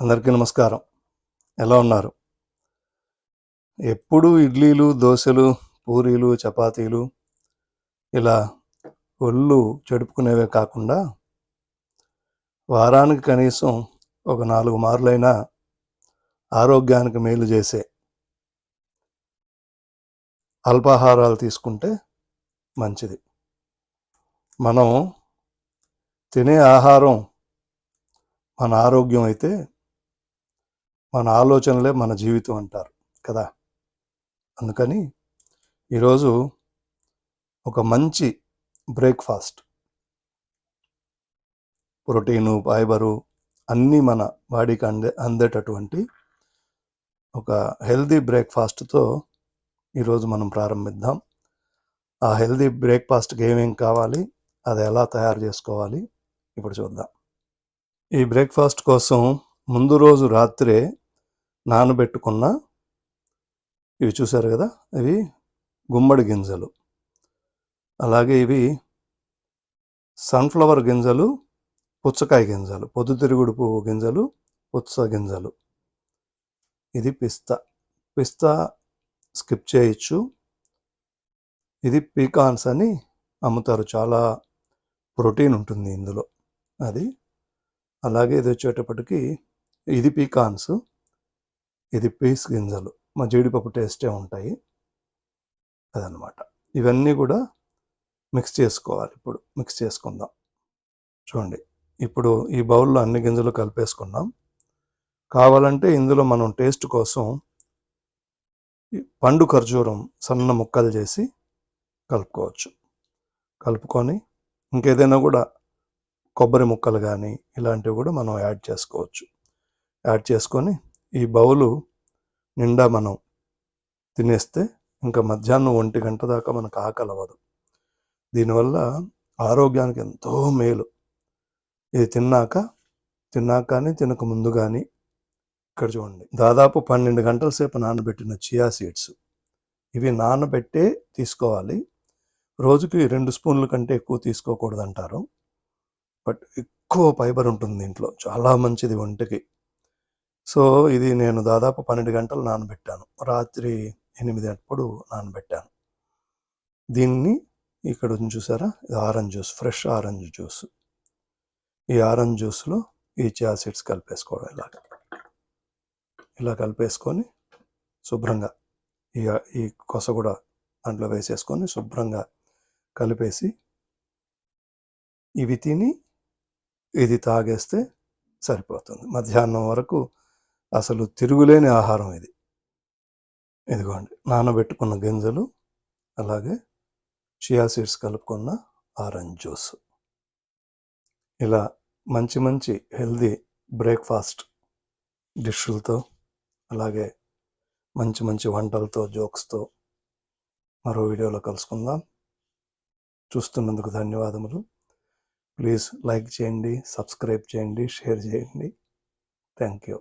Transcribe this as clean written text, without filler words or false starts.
అందరికీ నమస్కారం. ఎలా ఉన్నారు? ఎప్పుడూ ఇడ్లీలు, దోసెలు, పూరీలు, చపాతీలు ఇలా ఒళ్ళు చెడుపుకునేవే కాకుండా వారానికి కనీసం ఒక 4 మార్లైనా ఆరోగ్యానికి మేలు చేసే అల్పాహారాలు తీసుకుంటే మంచిది. మనం తినే ఆహారం మన ఆరోగ్యం అయితే మన ఆలోచనలే మన జీవితం అంటారు కదా. అందుకని ఈరోజు ఒక మంచి బ్రేక్ఫాస్ట్, ప్రోటీను, ఫైబరు అన్నీ మన బాడీకి అందేటటువంటి ఒక హెల్దీ బ్రేక్ఫాస్ట్తో ఈరోజు మనం ప్రారంభిద్దాం. ఆ హెల్దీ బ్రేక్ఫాస్ట్కి ఏమేం కావాలి, అది ఎలా తయారు చేసుకోవాలి ఇప్పుడు చూద్దాం. ఈ బ్రేక్ఫాస్ట్ కోసం ముందు రోజు రాత్రే నానబెట్టుకున్న ఇవి చూసారు కదా, ఇవి గుమ్మడి గింజలు, అలాగే ఇవి సన్ఫ్లవర్ గింజలు, పుచ్చకాయ గింజలు, పొద్దుతిరుగుడు పువ్వు గింజలు, పుచ్చ గింజలు. ఇది పిస్తా స్కిప్ చేయొచ్చు. ఇది పీకాన్స్ అని అమ్ముతారు, చాలా ప్రోటీన్ ఉంటుంది ఇందులో. అది అలాగే ఇది వచ్చేటప్పటికి ఇది పీకాన్స్, ఇది పీస్ గింజలు, మా జీడిపప్పు టేస్టే ఉంటాయి అదనమాట. ఇవన్నీ కూడా మిక్స్ చేసుకోవాలి. ఇప్పుడు మిక్స్ చేసుకుందాం. చూడండి, ఇప్పుడు ఈ బౌల్లో అన్ని గింజలు కలిపేసుకున్నాం. కావాలంటే ఇందులో మనం టేస్ట్ కోసం పండు ఖర్జూరం సన్న ముక్కలు చేసి కలుపుకోవచ్చు. కలుపుకొని ఇంకేదైనా కూడా కొబ్బరి ముక్కలు కానీ ఇలాంటివి కూడా మనం యాడ్ చేసుకోవచ్చు. యాడ్ చేసుకొని ఈ బౌలు నిండా మనం తినేస్తే ఇంకా మధ్యాహ్నం 1 గంట దాకా మనకు ఆకలి అవ్వదు. దీనివల్ల ఆరోగ్యానికి ఎంతో మేలు. ఇది తిన్నాక కానీ తినక ముందు కానీ, ఇక్కడ చూడండి, దాదాపు 12 గంటల సేపు నానబెట్టిన చియా సీడ్స్. ఇవి నానబెట్టే తీసుకోవాలి. రోజుకి 2 స్పూన్ల కంటే ఎక్కువ తీసుకోకూడదు అంటారు. బట్ ఎక్కువ ఫైబర్ ఉంటుంది దీంట్లో, చాలా మంచిది ఒంటికి. సో ఇది నేను దాదాపు 12 గంటలు నానబెట్టాను. రాత్రి 8 అప్పుడు నానబెట్టాను. దీన్ని ఇక్కడ చూసారా, ఇది orange juice, fresh orange juice. ఈ ఆరెంజ్ జ్యూస్లో ఈ చియా సీడ్స్ కలిపేసుకోవడం. ఇలా కలిపేసుకొని శుభ్రంగా ఈ కొస కూడా దాంట్లో వేసేసుకొని శుభ్రంగా కలిపేసి ఇవి తిని ఇది తాగేస్తే సరిపోతుంది. మధ్యాహ్నం వరకు అసలు తిరుగులేని ఆహారం ఇది. ఇదిగోండి, నానబెట్టుకున్న గింజలు, అలాగే చియా సీడ్స్ కలుపుకున్న ఆరెంజ్ జ్యూస్. ఇలా మంచి మంచి హెల్దీ బ్రేక్ఫాస్ట్ డిష్లతో, అలాగే మంచి మంచి వంటలతో, జోక్స్తో మరో వీడియోలో కలుసుకుందాం. చూస్తున్నందుకు ధన్యవాదములు. ప్లీజ్ లైక్ చేయండి, సబ్స్క్రైబ్ చేయండి, షేర్ చేయండి. Thank you.